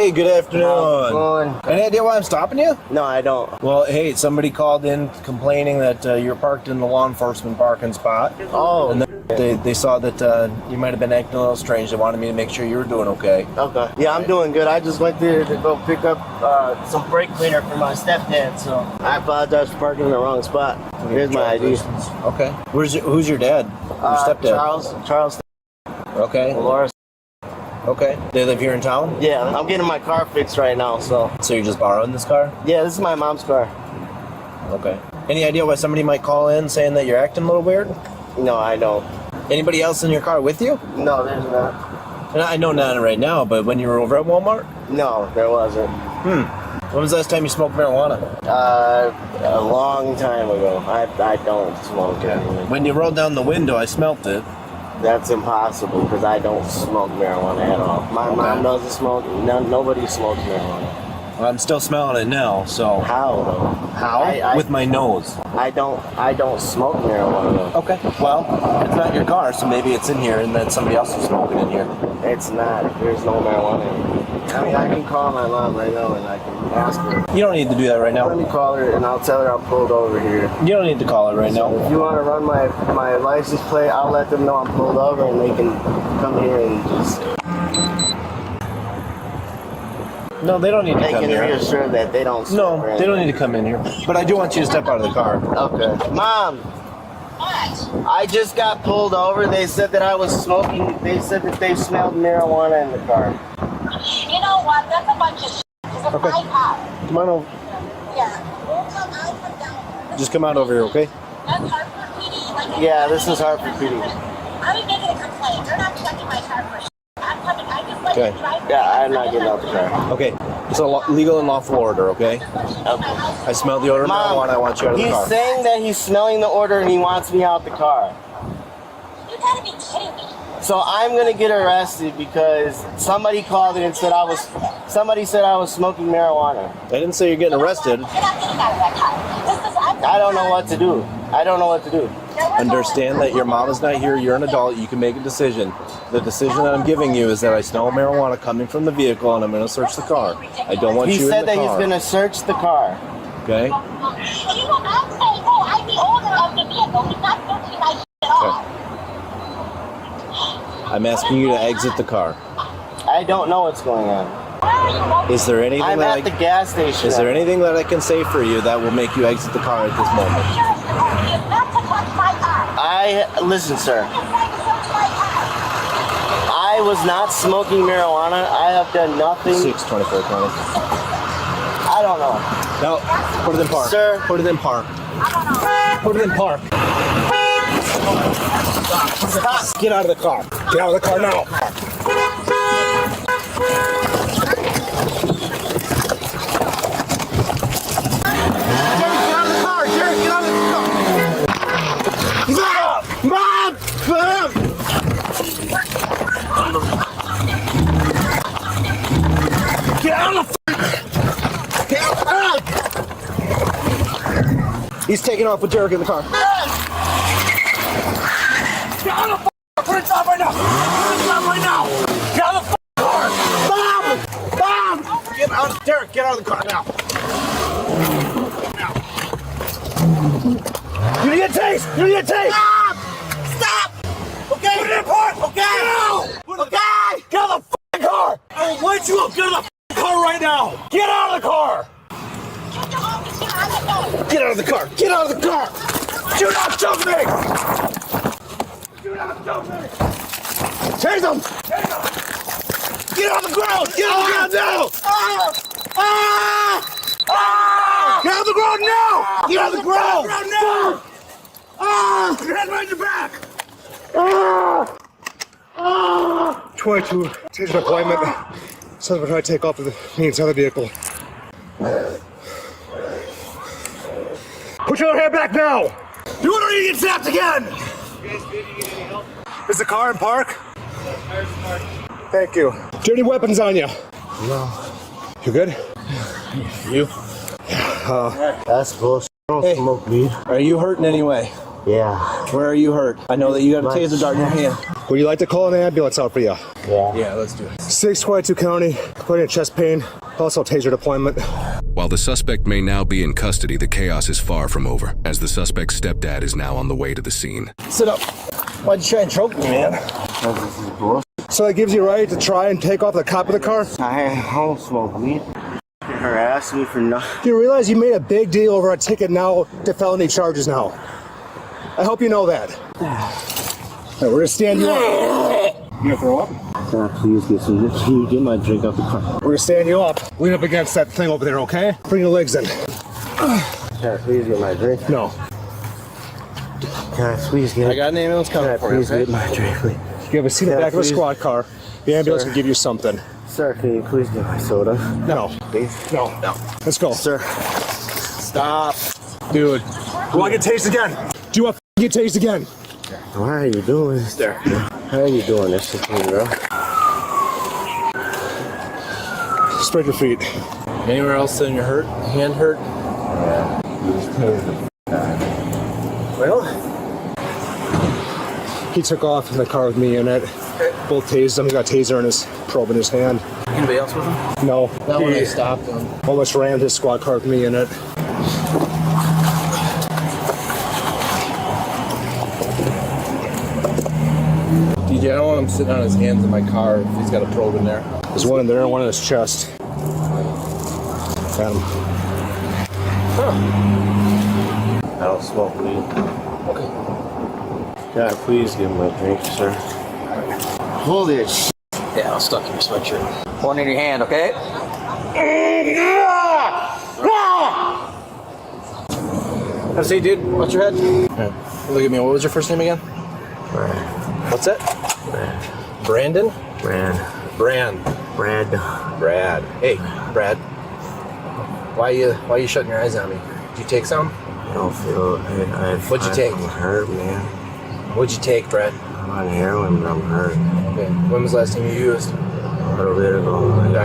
Hey, good afternoon. How's it going? Any idea why I'm stopping you? No, I don't. Well, hey, somebody called in complaining that you're parked in the law enforcement parking spot. Oh. And they saw that you might have been acting a little strange. They wanted me to make sure you were doing okay. Okay. Yeah, I'm doing good. I just went there to go pick up some brake cleaner for my stepdad, so I apologize for parking in the wrong spot. Here's my ID. Okay. Who's your dad? Your stepdad? Charles. Okay. Laura. Okay. They live here in town? Yeah, I'm getting my car fixed right now, so. So you're just borrowing this car? Yeah, this is my mom's car. Okay. Any idea why somebody might call in saying that you're acting a little weird? No, I don't. Anybody else in your car with you? No, there's not. And I know not right now, but when you were over at Walmart? No, there wasn't. When was the last time you smoked marijuana? A long time ago. I don't smoke it. When you rolled down the window, I smelt it. That's impossible because I don't smoke marijuana at all. My mom doesn't smoke. Nobody smokes marijuana. Well, I'm still smelling it now, so. How though? How? With my nose. I don't smoke marijuana though. Okay. Well, it's not your car, so maybe it's in here and then somebody else is smoking in here. It's not. There's no marijuana in here. I mean, I can call my mom right now and I can ask her. You don't need to do that right now. Let me call her and I'll tell her I'm pulled over here. You don't need to call her right now. If you want to run my license plate, I'll let them know I'm pulled over and they can come here and just. No, they don't need to come here. They can reassure that they don't smoke. No, they don't need to come in here. But I do want you to step out of the car. Okay. Mom! What? I just got pulled over. They said that I was smoking. They said that they smelled marijuana in the car. You know what? That's a bunch of shit. It's a Okay. Come on over. Yeah. We'll come out. Just come out over here, okay? That's Hartford PD. Like Yeah, this is Hartford PD. I'm making a complaint. They're not checking my car for shit. I'm coming. I just let Okay. you drive. Yeah, I'm not getting out the car. Okay. It's a legal and lawful order, okay? I smell the odor of marijuana. I want you out of the car. He's saying that he's smelling the odor and he wants me out the car. You gotta be kidding me. So I'm gonna get arrested because somebody called in and said somebody said I was smoking marijuana. I didn't say you're getting arrested. You're not getting out of that car. I don't know what to do. I don't know what to do. Understand that your mom is not here. You're an adult. You can make a decision. The decision that I'm giving you is that I smell marijuana coming from the vehicle and I'm going to search the car. I don't want He you in the car. said that he's gonna search the car. Okay? You know, I'm saying, oh, I'm the owner of the vehicle. He's not searching my shit at all. I'm asking you to exit the car. I don't know what's going on. Where are you? Is there anything I'm that at the gas station. Is there anything that I can say for you that will make you exit the car at this moment? You're not to touch my car. Listen, sir. You're trying to touch my car. I was not smoking marijuana. I have done nothing. 62420. I don't know. No, put it in park. Sir. Put it in park. Put it in park. Stop. Get out of the car. Get out of the car now. He's taking off with Derek in the car. Get out of the car! Put it down right now! Put it down right now! Get out of the car! Mom! Mom! Get out, Derek, get out of the car now. You need a taste! You need a taste! Stop! Stop! Okay? Put it in park! Okay? No! Okay? Get out of the car! I will light you up! Get out of the car right now! Get out of the car! Get out of the car. Get out of the car. Do not jump me! Do not jump me! Chase him. Take him! Get on the ground. Get on the ground now. Get on the ground now. Get on the ground. Now! Your head right in your back! 22, change an appointment. So we're trying to take off with the inside the vehicle. Put your head back now! You don't need to get zapped again! Is the car in park? Thank you. Do you have any weapons on you? No. You good? You? That's bullshit. I don't Hey. smoke weed. Are you hurt in any way? Yeah. Where are you hurt? I know that you got a taser dart in your hand. Would you like to call an ambulance out for you? Yeah, let's do it. 622 County, according to chest pain, also taser deployment. While the suspect may now be in custody, the chaos is far from over, as the suspect's stepdad is now on the way to the scene. Sit up. Why'd you try and choke me, man? So that gives you right to try and take off the cop of the car? I don't smoke weed. You're harassing me for nothing. Do you realize you made a big deal over a ticket now to felony charges now? I hope you know that. Hey, we're gonna stand you up. You gonna throw up? Can I please get some? Can you get my drink out the car? We're gonna stand you up. Lean up against that thing over there, okay? Bring your legs in. Can I please get my drink? No. Can I please get? I got an ambulance coming for you, please okay? get my drink, please? You have a seat in the Can I back of a please? squad car. The ambulance Sir. can give you something. Sir, can you please get my soda? No. Please? No. Let's go. Sir. Stop. Dude. Do I want to get tased again? Do you want to get tased again? Why are you doing this? There. How are you doing this to me, bro? Spread your feet. Anywhere else in your hurt? Hand hurt? Well, He took off in the car with me in it. Both tased him. He got a taser in his probe in his hand. Anybody else with him? No. Not when I He stopped him. almost rammed his squad car with me in it. DJ, I don't want him sitting on his hands in my car if he's got a probe in there. There's one in there and one in his chest. Got him. I don't smoke weed. Okay. Can I please get my drink, sir? Holy shit. Yeah, I'll stuck in your sweatshirt. One in your hand, okay? Have a seat, dude. Watch your head. Yeah. Look at me. What was your first name again? What's that? Brandon? Brand. Hey, Brad. Why you shutting your eyes on me? Did you take some? I don't feel. What'd you take? I'm hurt, man. What'd you take, Brad? I'm on heroin, but I'm hurt. Okay. When was the last time you used? A little bit ago. Did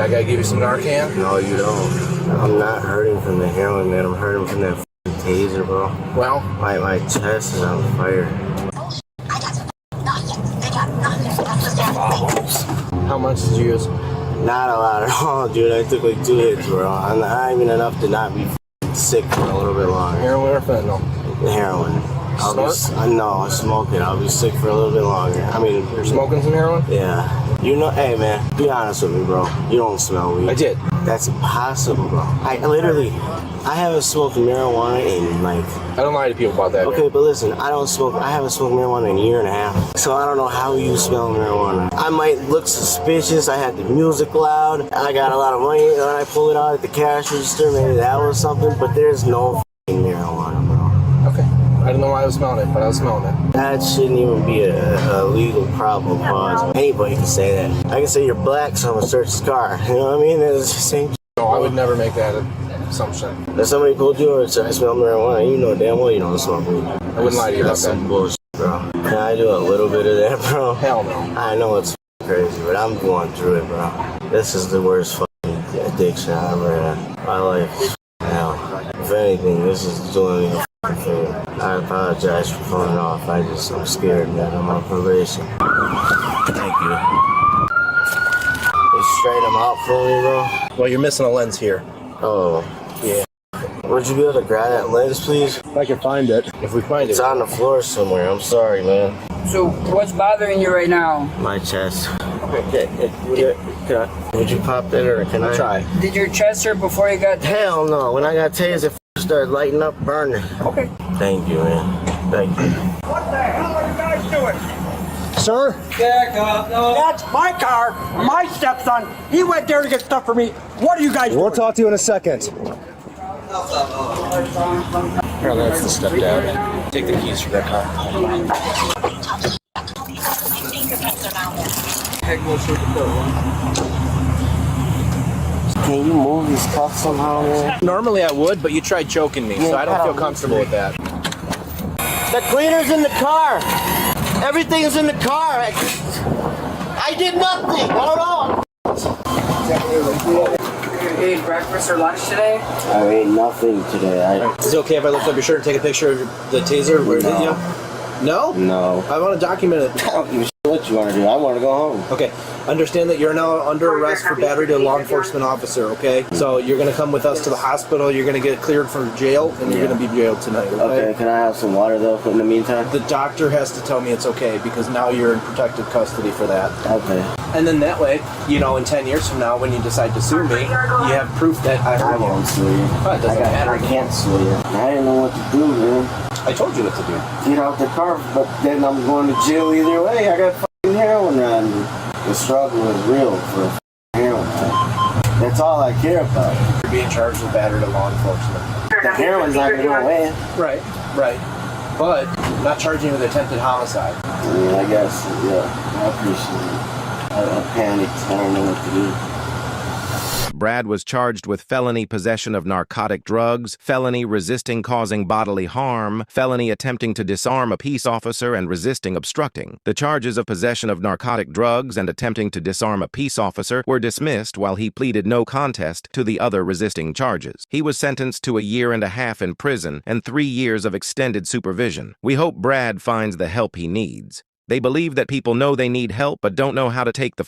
I gotta give you some Narcan? No, you don't. I'm not hurting from the heroin, man. I'm hurting from that f***ing taser, bro. Well, My chest is on fire. how much did you use? Not a lot at all, dude. I took like 2 hits, bro. I'm not even enough to not be f***ing sick for a little bit longer. Heroin or fentanyl? Heroin. No, I smoke it. I'll be sick for a little bit longer. I mean, You're smoking some heroin? yeah. You know, hey man, be honest with me, bro. You don't smell weed. I did. That's impossible, bro. I haven't smoked marijuana in like. I don't lie to people about that. Okay, but listen, I haven't smoked marijuana in a year and a half. So I don't know how you smell marijuana. I might look suspicious. I had the music loud. I got a lot of money, and I pull it out at the cash register. Maybe that was something, but there's no f***ing marijuana, bro. Okay. I don't know why I was smelling it, but I was smelling it. That shouldn't even be a legal probable cause. Anybody can say that. I can say you're black, so I'm gonna search his car. You know what I mean? It's the same. No, I would never make that assumption. If somebody pulled you over and said I smell marijuana, you know damn well you don't smoke weed. I wouldn't lie to you about That's some that. bullshit, bro. Can I do a little bit of that, bro? Hell no. I know it's crazy, but I'm going through it, bro. This is the worst fucking addiction I ever had. My life is hell. If anything, this is doing me a fucking favor. I apologize for phoning off. I'm scared, man. I'm on probation. Thank you. You straight them out for me, bro? Well, you're missing a lens here. Oh, yeah. Would you be able to grab that lens, please? If I can find it. If we find It's it. on the floor somewhere. I'm sorry, man. So, what's bothering you right now? My chest. Okay. Would you pop that or can I? Try. Did your chest hurt before you got... Hell no. When I got tased, it started lighting up, burning. Okay. Thank you, man. Thank you. What the hell are you guys doing? Sir? That's my car, my stepson. He went there to get stuff for me. What are you guys We'll doing? talk to you in a second. Apparently that's the stepdad. Take the keys from that car. Can you move these cuffs somehow, man? Normally I would, but you tried choking me, so I don't feel comfortable with that. The cleaner's in the car. Everything's in the car. I did nothing. Hold on. You ate breakfast or lunch today? I ate nothing today. Is it okay if I lift up your shirt and take a picture of the taser? Where did you? No? No. I want to document it. I don't give a What you want to do? I want to go home. Okay. Understand that you're now under arrest for battery to a law enforcement officer, okay? So you're going to come with us to the hospital, you're going to get cleared for jail, and you're going to be jailed tonight, okay? Okay, can I have some water though in the meantime? The doctor has to tell me it's okay because now you're in protective custody for that. Okay. And then that way, you know, in 10 years from now, when you decide to sue me, you have proof that I I heard you. won't sue you. Oh, it doesn't matter. I can't sue you. I didn't know what to do, man. I told you what to do. Get out the car, but then I'm going to jail either way. I got fucking heroin on me. The struggle is real for heroin. That's all I care about. You're being charged with battery to law enforcement. The heroin's not going to go away. Right. But I'm not charging you with attempted homicide. I mean, I guess, yeah, I appreciate it. I panicked. I don't know what to do. Brad was charged with felony possession of narcotic drugs, felony resisting causing bodily harm, felony attempting to disarm a peace officer and resisting obstructing. The charges of possession of narcotic drugs and attempting to disarm a peace officer were dismissed while he pleaded no contest to the other resisting charges. He was sentenced to 1.5 years in prison and 3 years of extended supervision. We hope Brad finds the help he needs. They believe that people know they need help but don't know how to take the